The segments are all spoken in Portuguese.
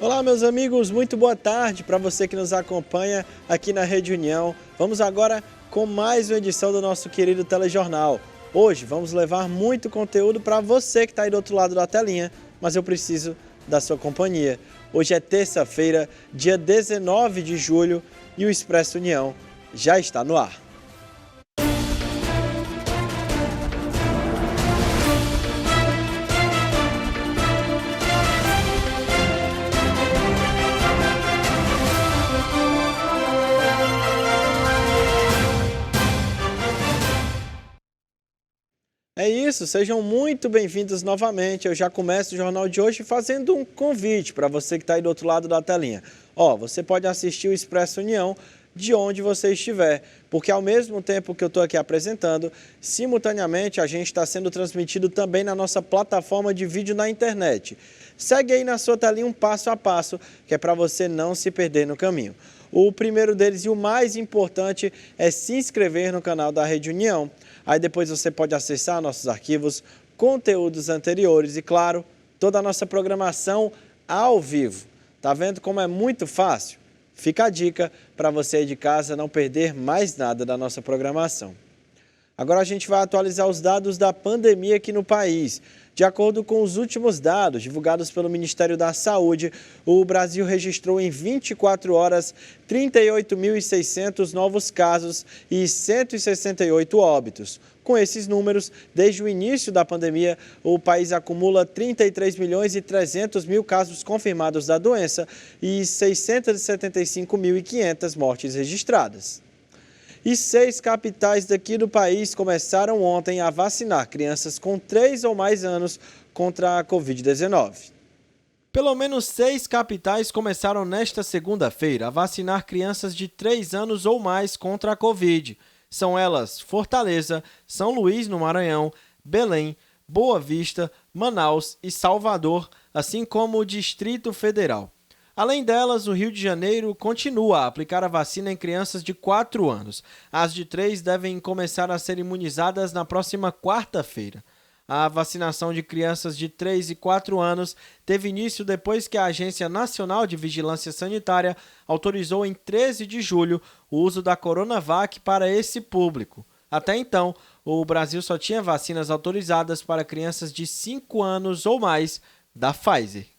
Olá, meus amigos, muito boa tarde para você que nos acompanha aqui na Rede União. Vamos agora com mais uma edição do nosso querido telejornal. Hoje vamos levar muito conteúdo para você que está aí do outro lado da telinha, mas eu preciso da sua companhia. Hoje é terça-feira, dia 19 de julho e o Expresso União já está no ar. É isso, sejam muito bem-vindos novamente. Eu já começo o jornal de hoje fazendo um convite para você que está aí do outro lado da telinha. Você pode assistir o Expresso União de onde você estiver, porque ao mesmo tempo que eu estou aqui apresentando, simultaneamente a gente está sendo transmitido também na nossa plataforma de vídeo na internet. Segue aí na sua telinha um passo a passo, que é para você não se perder no caminho. O primeiro deles e o mais importante é se inscrever no canal da Rede União. Aí depois você pode acessar nossos arquivos, conteúdos anteriores e, claro, toda a nossa programação ao vivo. Tá vendo como é muito fácil? Fica a dica para você aí de casa não perder mais nada da nossa programação. Agora a gente vai atualizar os dados da pandemia aqui no país. De acordo com os últimos dados divulgados pelo Ministério da Saúde, o Brasil registrou em 24 horas 38.600 novos casos e 168 óbitos. Com esses números, desde o início da pandemia, o país acumula 33.300.000 casos confirmados da doença e 675.500 mortes registradas. E 6 capitais daqui do país começaram ontem a vacinar crianças com 3 ou mais anos contra a Covid-19. Pelo menos 6 capitais começaram nesta segunda-feira a vacinar crianças de 3 anos ou mais contra a Covid. São elas Fortaleza, São Luís, no Maranhão, Belém, Boa Vista, Manaus e Salvador, assim como o Distrito Federal. Além delas, o Rio de Janeiro continua a aplicar a vacina em crianças de 4 anos. As de 3 devem começar a ser imunizadas na próxima quarta-feira. A vacinação de crianças de 3 e 4 anos teve início depois que a Agência Nacional de Vigilância Sanitária autorizou em 13 de julho o uso da Coronavac para esse público. Até então, o Brasil só tinha vacinas autorizadas para crianças de 5 anos ou mais da Pfizer.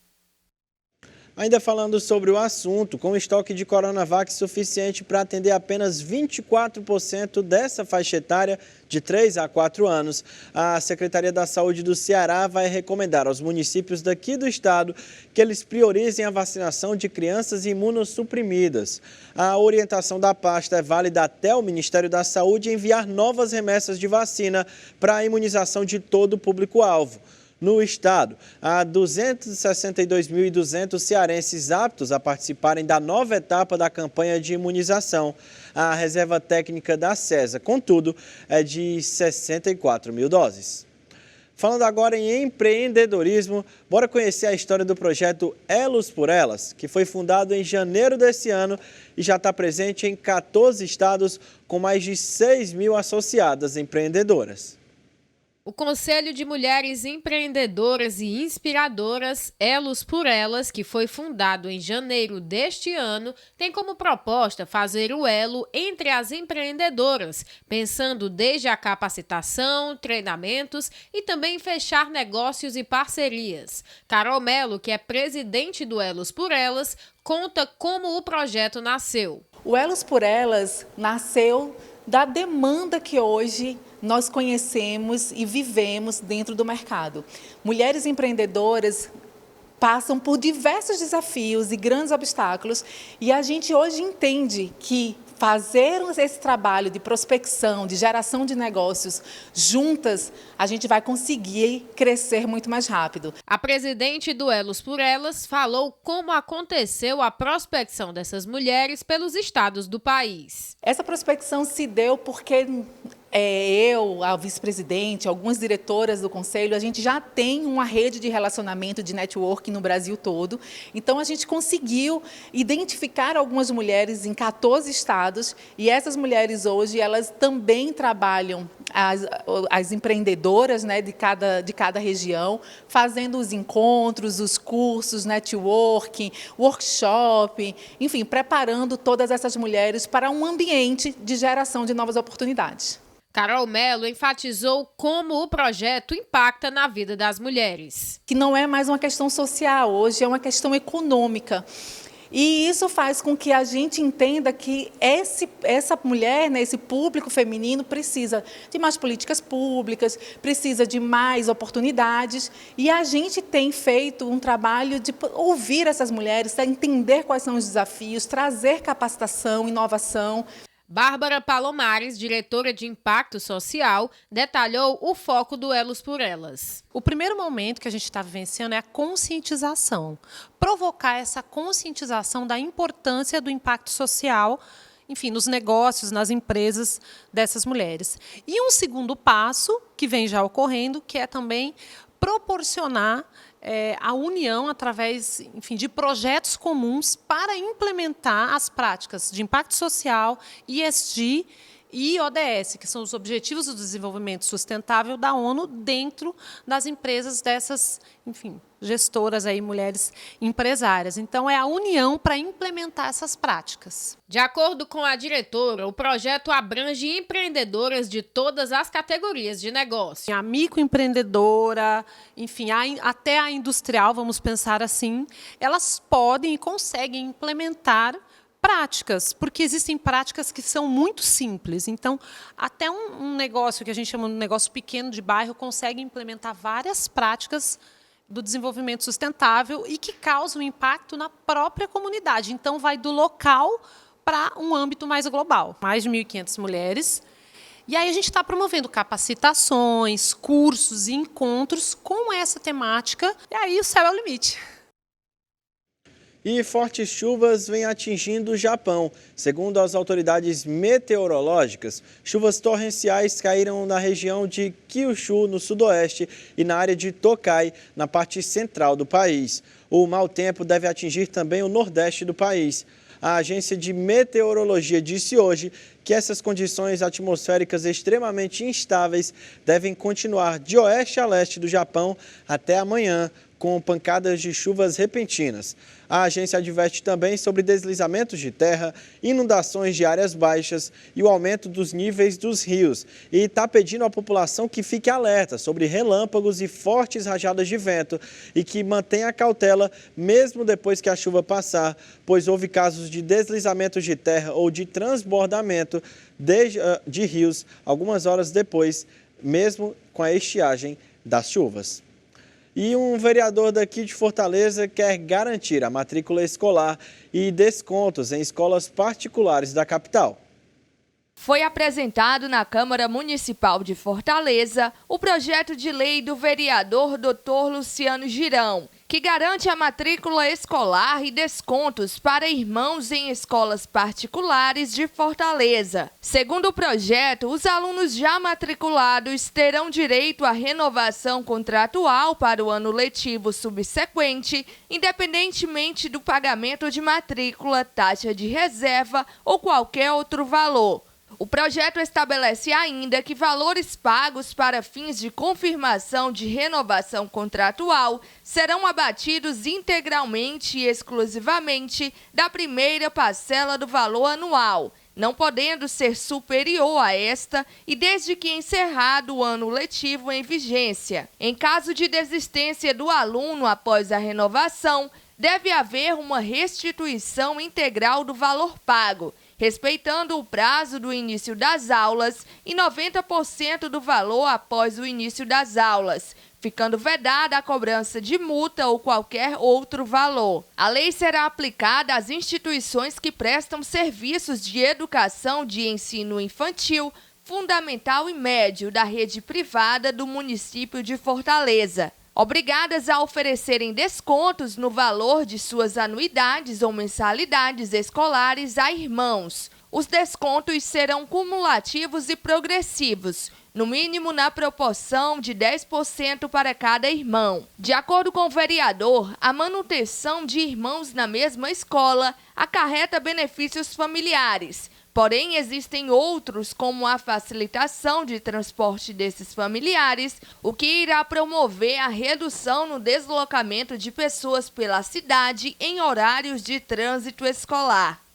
Ainda falando sobre o assunto, com estoque de Coronavac suficiente para atender apenas 24% dessa faixa etária de 3 a 4 anos, a Secretaria da Saúde do Ceará vai recomendar aos municípios daqui do estado que eles priorizem a vacinação de crianças imunossuprimidas. A orientação da pasta é válida até o Ministério da Saúde enviar novas remessas de vacina para a imunização de todo o público-alvo. No estado, há 262.200 cearenses aptos a participarem da nova etapa da campanha de imunização. A reserva técnica da CESA, contudo, é de 64 mil doses. Falando agora em empreendedorismo, bora conhecer a história do projeto Elos por Elas, que foi fundado em janeiro desse ano e já está presente em 14 estados com mais de 6.000 associadas empreendedoras. O Conselho de Mulheres Empreendedoras e Inspiradoras, Elos por Elas, que foi fundado em janeiro deste ano, tem como proposta fazer o elo entre as empreendedoras, pensando desde a capacitação, treinamentos e também fechar negócios e parcerias. Carol Melo, que é presidente do Elos por Elas, conta como o projeto nasceu. O Elos por Elas nasceu da demanda que hoje nós conhecemos e vivemos dentro do mercado. Mulheres empreendedoras passam por diversos desafios e grandes obstáculos e a gente hoje entende que fazer esse trabalho de prospecção, de geração de negócios juntas, a gente vai conseguir crescer muito mais rápido. A presidente do Elos por Elas falou como aconteceu a prospecção dessas mulheres pelos estados do país. Essa prospecção se deu porque eu, a vice-presidente, algumas diretoras do conselho, a gente já tem uma rede de relacionamento, de networking no Brasil todo. Então, a gente conseguiu identificar algumas mulheres em 14 estados e essas mulheres hoje, elas também trabalham, as empreendedoras, né, de cada região, fazendo os encontros, os cursos, networking, workshop, enfim, preparando todas essas mulheres para um ambiente de geração de novas oportunidades. Carol Mello enfatizou como o projeto impacta na vida das mulheres. Que não é mais uma questão social, hoje é uma questão econômica. E isso faz com que a gente entenda que essa mulher, né, esse público feminino precisa de mais políticas públicas, precisa de mais oportunidades. E a gente tem feito um trabalho de ouvir essas mulheres, entender quais são os desafios, trazer capacitação, inovação. Bárbara Palomares, diretora de Impacto Social, detalhou o foco do Elos por Elas. O primeiro momento que a gente está vivenciando é a conscientização. Provocar essa conscientização da importância do impacto social, enfim, nos negócios, nas empresas dessas mulheres. E um segundo passo, que vem já ocorrendo, que é também proporcionar a união através, enfim, de projetos comuns para implementar as práticas de impacto social, ESG e ODS, que são os Objetivos do Desenvolvimento Sustentável da ONU, dentro das empresas dessas, enfim, gestoras aí, mulheres empresárias. Então, é a união para implementar essas práticas. De acordo com a diretora, o projeto abrange empreendedoras de todas as categorias de negócio. A microempreendedora, enfim, até a industrial, vamos pensar assim, elas podem e conseguem implementar práticas, porque existem práticas que são muito simples. Então, até um negócio que a gente chama de negócio pequeno de bairro consegue implementar várias práticas do desenvolvimento sustentável e que causam impacto na própria comunidade. Então, vai do local para um âmbito mais global. Mais de 1.500 mulheres. E aí a gente está promovendo capacitações, cursos e encontros com essa temática. E aí o céu é o limite. E fortes chuvas vêm atingindo o Japão. Segundo as autoridades meteorológicas, chuvas torrenciais caíram na região de Kyushu, no sudoeste, e na área de Tokai, na parte central do país. O mau tempo deve atingir também o nordeste do país. A agência de meteorologia disse hoje que essas condições atmosféricas extremamente instáveis devem continuar de oeste a leste do Japão até amanhã, com pancadas de chuvas repentinas. A agência adverte também sobre deslizamentos de terra, inundações de áreas baixas e o aumento dos níveis dos rios. E está pedindo à população que fique alerta sobre relâmpagos e fortes rajadas de vento e que mantenha a cautela mesmo depois que a chuva passar, pois houve casos de deslizamentos de terra ou de transbordamento de rios algumas horas depois, mesmo com a estiagem das chuvas. E um vereador daqui de Fortaleza quer garantir a matrícula escolar e descontos em escolas particulares da capital. Foi apresentado na Câmara Municipal de Fortaleza o projeto de lei do vereador Dr. Luciano Girão, que garante a matrícula escolar e descontos para irmãos em escolas particulares de Fortaleza. Segundo o projeto, os alunos já matriculados terão direito à renovação contratual para o ano letivo subsequente, independentemente do pagamento de matrícula, taxa de reserva ou qualquer outro valor. O projeto estabelece ainda que valores pagos para fins de confirmação de renovação contratual serão abatidos integralmente e exclusivamente da primeira parcela do valor anual, não podendo ser superior a esta e desde que encerrado o ano letivo em vigência. Em caso de desistência do aluno após a renovação, deve haver uma restituição integral do valor pago, respeitando o prazo do início das aulas e 90% do valor após o início das aulas, ficando vedada a cobrança de multa ou qualquer outro valor. A lei será aplicada às instituições que prestam serviços de educação de ensino infantil, fundamental e médio da rede privada do município de Fortaleza, obrigadas a oferecerem descontos no valor de suas anuidades ou mensalidades escolares a irmãos, Os descontos serão cumulativos e progressivos, no mínimo na proporção de 10% para cada irmão. De acordo com o vereador, a manutenção de irmãos na mesma escola acarreta benefícios familiares. Porém, existem outros, como a facilitação de transporte desses familiares, o que irá promover a redução no deslocamento de pessoas pela cidade em horários de trânsito escolar.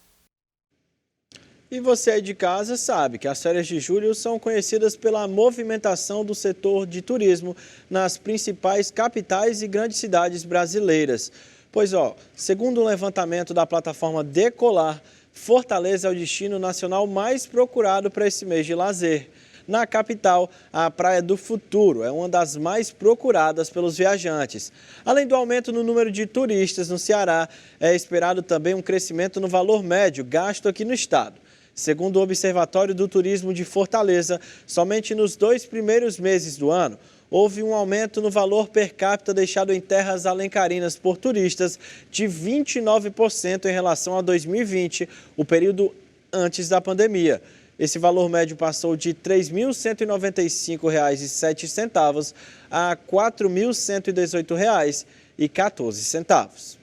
E você aí de casa sabe que as férias de julho são conhecidas pela movimentação do setor de turismo nas principais capitais e grandes cidades brasileiras. Pois segundo um levantamento da plataforma Decolar, Fortaleza é o destino nacional mais procurado para esse mês de lazer. Na capital, a Praia do Futuro é uma das mais procuradas pelos viajantes. Além do aumento no número de turistas no Ceará, é esperado também um crescimento no valor médio gasto aqui no estado. Segundo o Observatório do Turismo de Fortaleza, somente nos 2 primeiros meses do ano, houve um aumento no valor per capita deixado em terras alencarinas por turistas de 29% em relação a 2020, o período antes da pandemia. Esse valor médio passou de R$ 3.195,07 a R$ 4.118,14.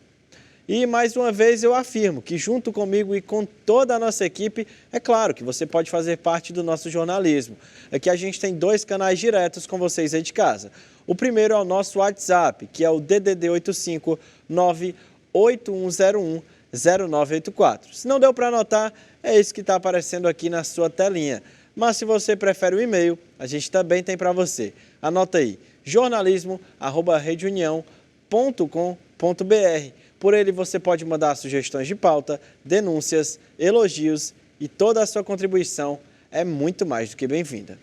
E mais uma vez eu afirmo que junto comigo e com toda a nossa equipe, é claro que você pode fazer parte do nosso jornalismo. Aqui a gente tem 2 canais diretos com vocês aí de casa. O primeiro é o nosso WhatsApp, que é o DDD 85 98101 0984. Se não deu para anotar, é isso que está aparecendo aqui na sua telinha. Mas se você prefere o e-mail, a gente também tem para você. Anota aí, jornalismo@redeunião.com.br. Por ele você pode mandar sugestões de pauta, denúncias, elogios e toda a sua contribuição é muito mais do que bem-vinda.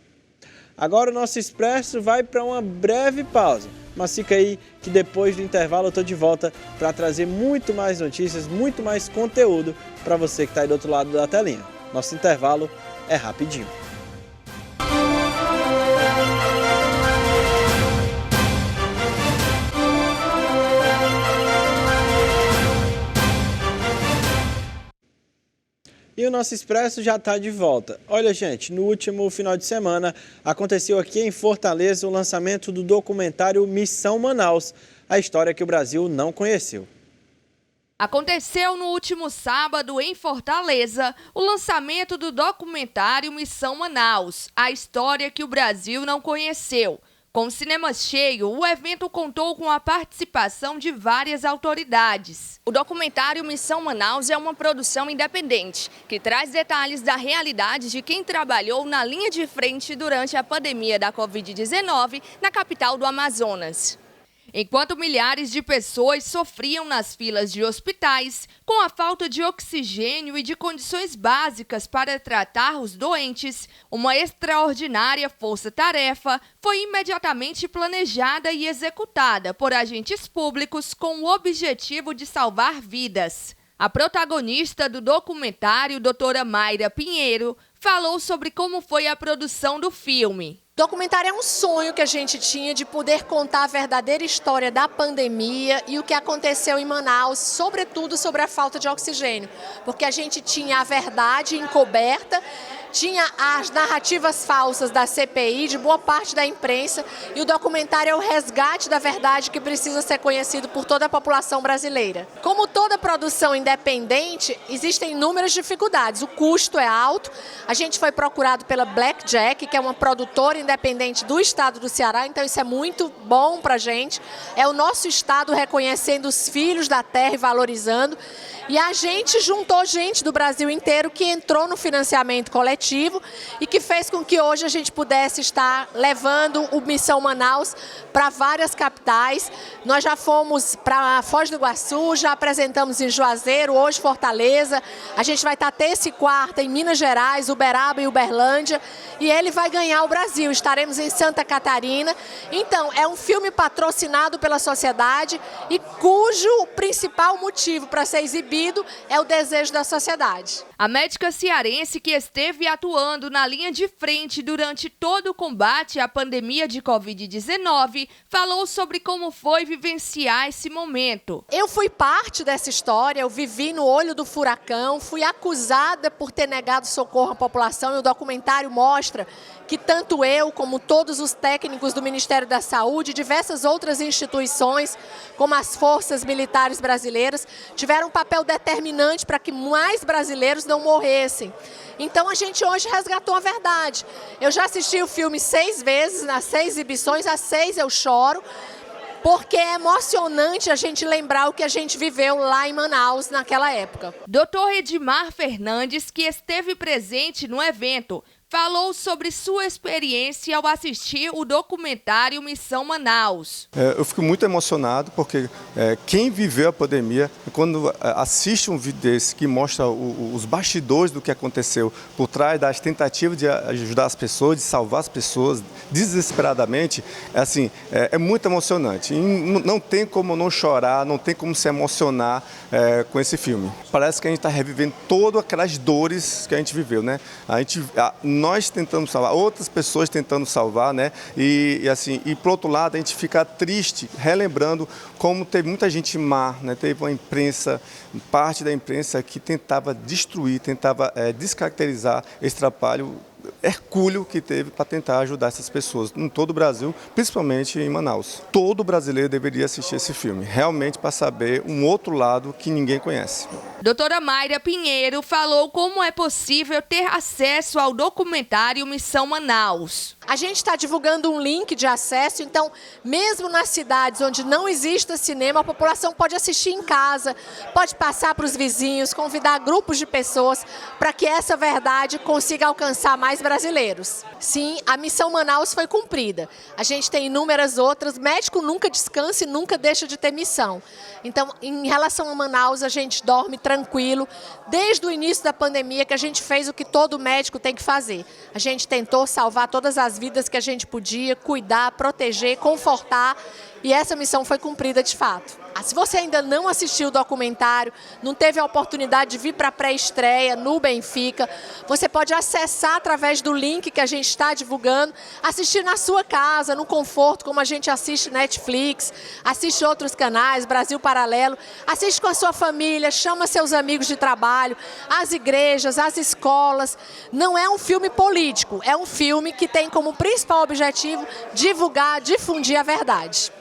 Agora o nosso Expresso vai para uma breve pausa, mas fica aí que depois do intervalo eu estou de volta para trazer muito mais notícias, muito mais conteúdo para você que está aí do outro lado da telinha. Nosso intervalo é rapidinho. E o nosso Expresso já está de volta. Olha, gente, no último final de semana aconteceu aqui em Fortaleza o lançamento do documentário Missão Manaus, a história que o Brasil não conheceu. Aconteceu no último sábado em Fortaleza o lançamento do documentário Missão Manaus, a história que o Brasil não conheceu. Com o cinema cheio, o evento contou com a participação de várias autoridades. O documentário Missão Manaus é uma produção independente, que traz detalhes da realidade de quem trabalhou na linha de frente durante a pandemia da Covid-19 na capital do Amazonas. Enquanto milhares de pessoas sofriam nas filas de hospitais, com a falta de oxigênio e de condições básicas para tratar os doentes, uma extraordinária força-tarefa foi imediatamente planejada e executada por agentes públicos com o objetivo de salvar vidas. A protagonista do documentário, doutora Mayra Pinheiro, falou sobre como foi a produção do filme. O documentário é um sonho que a gente tinha de poder contar a verdadeira história da pandemia e o que aconteceu em Manaus, sobretudo sobre a falta de oxigênio, porque a gente tinha a verdade encoberta, tinha as narrativas falsas da CPI, de boa parte da imprensa, e o documentário é o resgate da verdade que precisa ser conhecido por toda a população brasileira. Como toda produção independente, existem inúmeras dificuldades. O custo é alto. A gente foi procurado pela Blackjack, que é uma produtora independente do estado do Ceará, então isso é muito bom para a gente. É o nosso estado reconhecendo os filhos da terra e valorizando. E a gente juntou gente do Brasil inteiro que entrou no financiamento coletivo e que fez com que hoje a gente pudesse estar levando o Missão Manaus para várias capitais. Nós já fomos para Foz do Iguaçu, já apresentamos em Juazeiro, hoje Fortaleza. A gente vai estar terça e quarta em Minas Gerais, Uberaba e Uberlândia. E ele vai ganhar o Brasil. estaremos em Santa Catarina. Então, é um filme patrocinado pela sociedade e cujo principal motivo para ser exibido é o desejo da sociedade. A médica cearense que esteve atuando na linha de frente durante todo o combate à pandemia de Covid-19 falou sobre como foi vivenciar esse momento. Eu fui parte dessa história, eu vivi no olho do furacão, fui acusada por ter negado socorro à população e o documentário mostra que tanto eu como todos os técnicos do Ministério da Saúde e diversas outras instituições, como as forças militares brasileiras, tiveram um papel determinante para que mais brasileiros não morressem. Então a gente hoje resgatou a verdade. Eu já assisti o filme 6 vezes, nas 6 exibições, às 6 eu choro, porque é emocionante a gente lembrar o que a gente viveu lá em Manaus naquela época. Dr. Edmar Fernandes, que esteve presente no evento, falou sobre sua experiência ao assistir o documentário Missão Manaus. Eu fico muito emocionado porque quem viveu a pandemia, quando assiste um vídeo desse que mostra os bastidores do que aconteceu por trás das tentativas de ajudar as pessoas, de salvar as pessoas desesperadamente, é muito emocionante. E não tem como não chorar, não tem como se emocionar com esse filme. Parece que a gente está revivendo todas aquelas dores que a gente viveu, né? Nós tentando salvar, outras pessoas tentando salvar, né? E por outro lado, a gente fica triste, relembrando como teve muita gente má, né? Teve uma imprensa, parte da imprensa que tentava destruir, tentava descaracterizar esse trabalho hercúleo que teve para tentar ajudar essas pessoas em todo o Brasil, principalmente em Manaus. Todo brasileiro deveria assistir esse filme, realmente para saber um outro lado que ninguém conhece. Doutora Mayra Pinheiro falou como é possível ter acesso ao documentário Missão Manaus. A gente está divulgando um link de acesso, então mesmo nas cidades onde não exista cinema, a população pode assistir em casa, pode passar para os vizinhos, convidar grupos de pessoas para que essa verdade consiga alcançar mais brasileiros. Sim, a Missão Manaus foi cumprida. A gente tem inúmeras outras, médico nunca descansa e nunca deixa de ter missão. Então, em relação a Manaus, a gente dorme tranquilo, desde o início da pandemia que a gente fez o que todo médico tem que fazer. A gente tentou salvar todas as vidas que a gente podia, cuidar, proteger, confortar, e essa missão foi cumprida de fato. Se você ainda não assistiu o documentário, não teve a oportunidade de vir para a pré-estreia no Benfica, você pode acessar através do link que a gente está divulgando, assistir na sua casa, no conforto, como a gente assiste Netflix, assiste outros canais, Brasil Paralelo, assiste com a sua família, chama seus amigos de trabalho, as igrejas, as escolas. Não é um filme político, é um filme que tem como principal objetivo divulgar, difundir a verdade.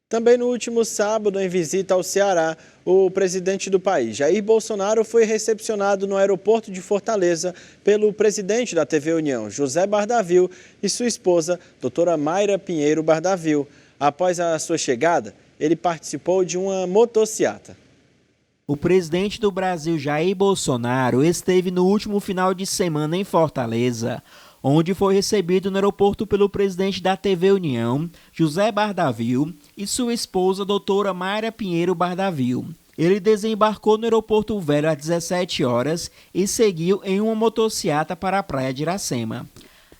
Também no último sábado, em visita ao Ceará, o presidente do país, Jair Bolsonaro, foi recepcionado no aeroporto de Fortaleza pelo presidente da TV União, José Bardavil, e sua esposa, doutora Mayra Pinheiro Bardavil. Após a sua chegada, ele participou de uma motociata. O presidente do Brasil, Jair Bolsonaro, esteve no último final de semana em Fortaleza, onde foi recebido no aeroporto pelo presidente da TV União, José Bardavil, e sua esposa, doutora Mayra Pinheiro Bardavil. Ele desembarcou no aeroporto Velho às 17 horas e seguiu em uma motociata para a praia de Iracema.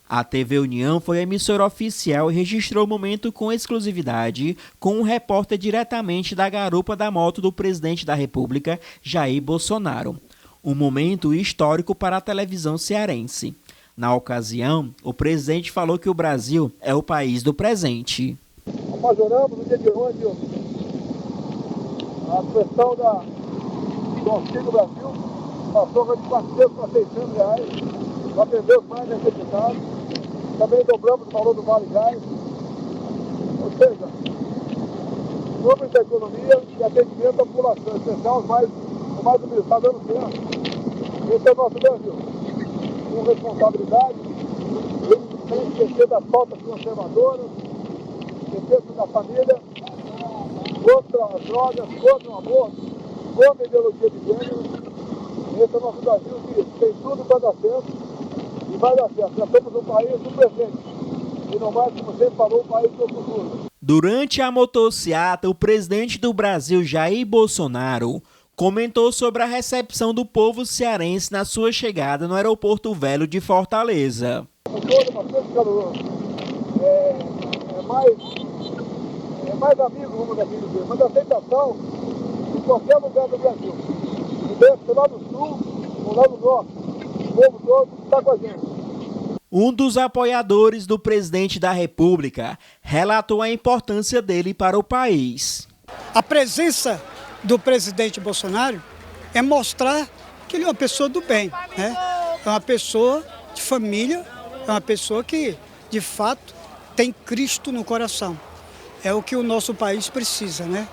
A TV União foi a emissora oficial e registrou o momento com exclusividade, com um repórter diretamente da garupa da moto do presidente da República, Jair Bolsonaro. Um momento histórico para a televisão cearense. Na ocasião, o presidente falou que o Brasil é o país do presente. Nós oramos no dia de hoje a questão do Auxílio Brasil passou de 400 para 600 reais, para atender os mais necessitados. Também dobramos o valor do Vale Gás. Ou seja, número da economia e atendimento à população, especial os mais humildes. Está dando certo. Esse é o nosso Brasil. Com responsabilidade, sem esquecer das pautas conservadoras, esquecer da família, contra as drogas, contra o amor, contra a ideologia de gênero. Esse é o nosso Brasil que tem tudo para dar certo e vai dar certo. Já somos um país do presente e não mais, como sempre falou, um país do futuro. Durante a motociata, o presidente do Brasil, Jair Bolsonaro, comentou sobre a recepção do povo cearense na sua chegada no aeroporto Velho de Fortaleza. O clima é bastante caloroso. É mais amigo, vamos assim dizer, mas a aceitação em qualquer lugar do Brasil. Se lá no sul ou lá no norte, o povo todo está com a gente. Um dos apoiadores do presidente da República relatou a importância dele para o país. A presença do presidente Bolsonaro é mostrar que ele é uma pessoa do bem, né? É uma pessoa de família, é uma pessoa que, de fato, tem Cristo no coração. É o que o nosso país precisa, né?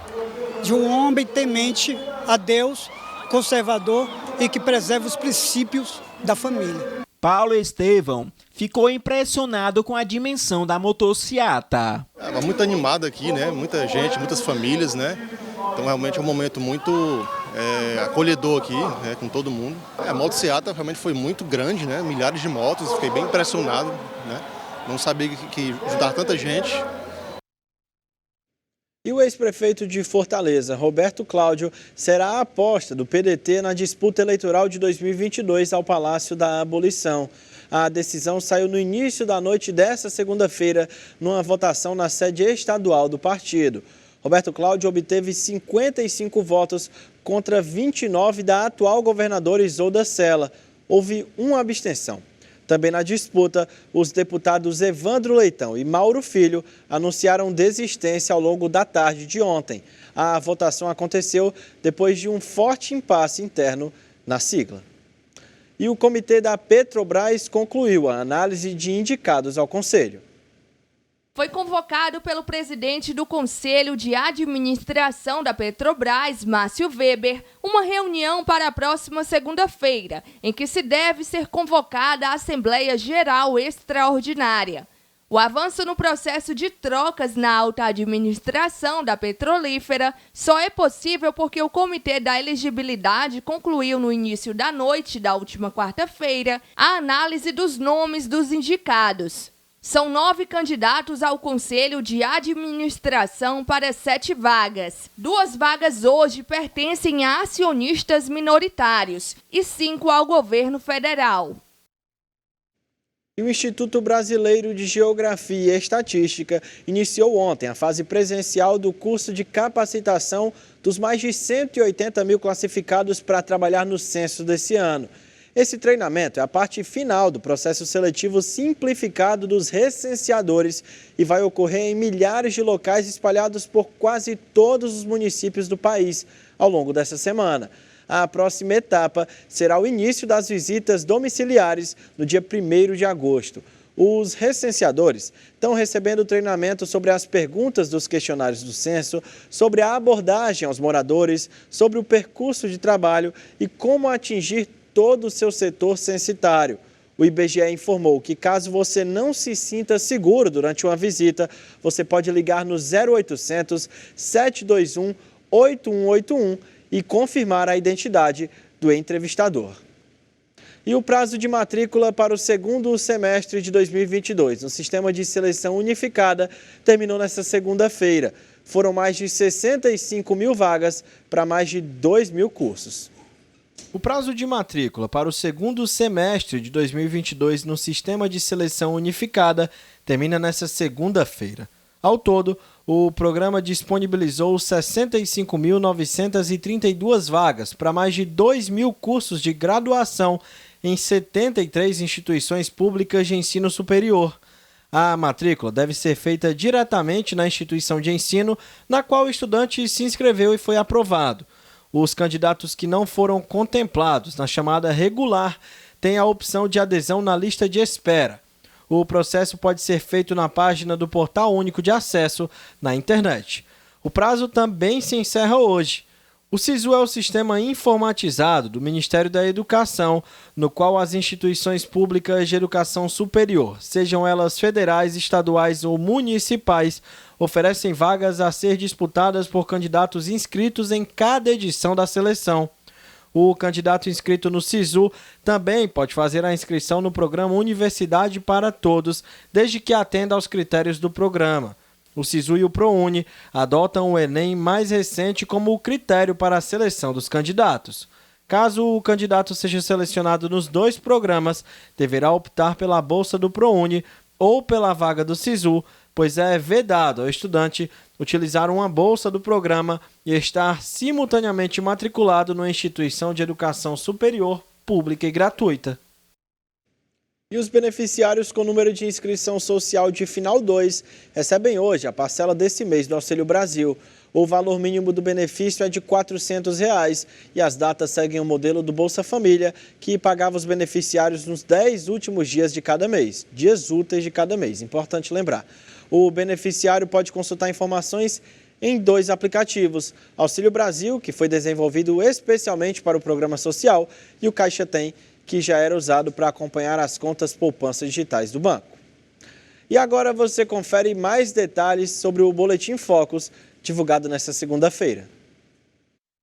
De um homem temente a Deus, conservador e que preserva os princípios da família. Paulo Estevão ficou impressionado com a dimensão da motociata. Muito animado aqui, né? Muita gente, muitas famílias, né? Então realmente é um momento muito acolhedor aqui, né? Com todo mundo. A motociata realmente foi muito grande, né? Milhares de motos, fiquei bem impressionado, né? Não sabia que juntar tanta gente. E o ex-prefeito de Fortaleza, Roberto Cláudio, será a aposta do PDT na disputa eleitoral de 2022 ao Palácio da Abolição. A decisão saiu no início da noite desta segunda-feira, numa votação na sede estadual do partido. Roberto Cláudio obteve 55 votos contra 29 da atual governadora Isolda Sela. Houve uma abstenção. Também na disputa, os deputados Evandro Leitão e Mauro Filho anunciaram desistência ao longo da tarde de ontem. A votação aconteceu depois de um forte impasse interno na sigla. E o comitê da Petrobras concluiu a análise de indicados ao Conselho. Foi convocado pelo presidente do Conselho de Administração da Petrobras, Márcio Weber, uma reunião para a próxima segunda-feira, em que se deve ser convocada a Assembleia Geral Extraordinária. O avanço no processo de trocas na alta administração da petrolífera só é possível porque o Comitê da Elegibilidade concluiu no início da noite da última quarta-feira a análise dos nomes dos indicados. São 9 candidatos ao Conselho de Administração para 7 vagas. 2 vagas hoje pertencem a acionistas minoritários e 5 ao governo federal. E o Instituto Brasileiro de Geografia e Estatística iniciou ontem a fase presencial do curso de capacitação dos mais de 180 mil classificados para trabalhar no censo desse ano. Esse treinamento é a parte final do processo seletivo simplificado dos recenseadores e vai ocorrer em milhares de locais espalhados por quase todos os municípios do país ao longo dessa semana. A próxima etapa será o início das visitas domiciliares no dia 1º de agosto. Os recenseadores estão recebendo treinamento sobre as perguntas dos questionários do censo, sobre a abordagem aos moradores, sobre o percurso de trabalho e como atingir todo o seu setor censitário. O IBGE informou que caso você não se sinta seguro durante uma visita, você pode ligar no 0800 721 8181 e confirmar a identidade do entrevistador. E o prazo de matrícula para o segundo semestre de 2022 no Sistema de Seleção Unificada terminou nesta segunda-feira. Foram mais de 65 mil vagas para mais de 2 mil cursos. O prazo de matrícula para o segundo semestre de 2022 no Sistema de Seleção Unificada termina nesta segunda-feira. Ao todo, o programa disponibilizou 65.932 vagas para mais de 2 mil cursos de graduação em 73 instituições públicas de ensino superior. A matrícula deve ser feita diretamente na instituição de ensino na qual o estudante se inscreveu e foi aprovado. Os candidatos que não foram contemplados na chamada regular têm a opção de adesão na lista de espera. O processo pode ser feito na página do Portal Único de Acesso na internet. O prazo também se encerra hoje. O SISU é o sistema informatizado do Ministério da Educação, no qual as instituições públicas de educação superior, sejam elas federais, estaduais ou municipais, oferecem vagas a ser disputadas por candidatos inscritos em cada edição da seleção. O candidato inscrito no SISU também pode fazer a inscrição no programa Universidade para Todos, desde que atenda aos critérios do programa. O SISU e o ProUni adotam o Enem mais recente como o critério para a seleção dos candidatos. Caso o candidato seja selecionado nos 2 programas, deverá optar pela bolsa do ProUni ou pela vaga do SISU, pois é vedado ao estudante utilizar uma bolsa do programa e estar simultaneamente matriculado numa instituição de educação superior, pública e gratuita. E os beneficiários com número de inscrição social de final 2 recebem hoje a parcela desse mês do Auxílio Brasil. O valor mínimo do benefício é de R$ 400 e as datas seguem o modelo do Bolsa Família, que pagava os beneficiários nos 10 últimos dias de cada mês, dias úteis de cada mês, importante lembrar. O beneficiário pode consultar informações em 2 aplicativos, Auxílio Brasil, que foi desenvolvido especialmente para o programa social, e o Caixa Tem, que já era usado para acompanhar as contas poupanças digitais do banco. E agora você confere mais detalhes sobre o Boletim Focus, divulgado nesta segunda-feira.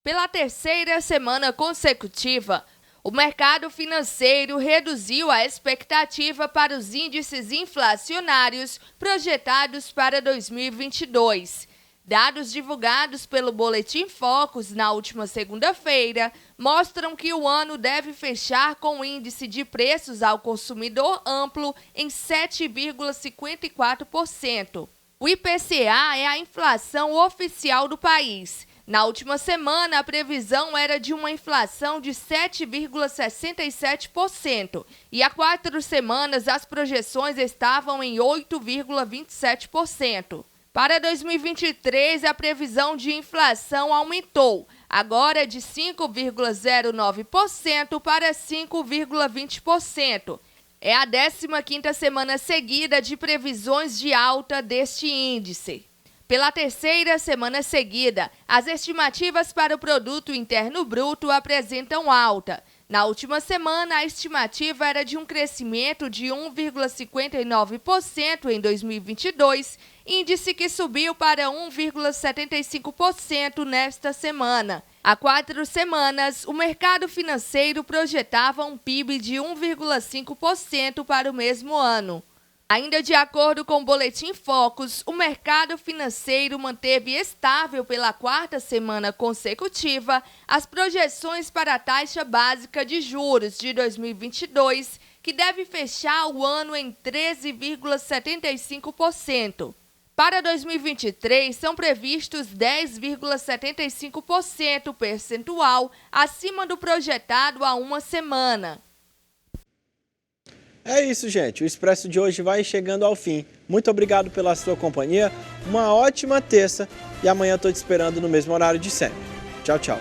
Pela 3ª semana consecutiva, o mercado financeiro reduziu a expectativa para os índices inflacionários projetados para 2022. Dados divulgados pelo Boletim Focus na última segunda-feira mostram que o ano deve fechar com o índice de preços ao consumidor amplo em 7,54%. O IPCA é a inflação oficial do país. Na última semana, a previsão era de uma inflação de 7,67% e há 4 semanas as projeções estavam em 8,27%. Para 2023, a previsão de inflação aumentou, agora de 5,09% para 5,20%. É a 15ª semana seguida de previsões de alta deste índice. Pela 3ª semana seguida, as estimativas para o Produto Interno Bruto apresentam alta. Na última semana, a estimativa era de um crescimento de 1,59% em 2022, índice que subiu para 1,75% nesta semana. Há 4 semanas, o mercado financeiro projetava um PIB de 1,5% para o mesmo ano. Ainda de acordo com o Boletim Focus, o mercado financeiro manteve estável pela 4ª semana consecutiva as projeções para a taxa básica de juros de 2022, que deve fechar o ano em 13,75%. Para 2023, são previstos 10,75% percentual acima do projetado há uma semana. É isso, gente. O Expresso de hoje vai chegando ao fim. Muito obrigado pela sua companhia. Uma ótima terça e amanhã estou te esperando no mesmo horário de sempre. Tchau, tchau.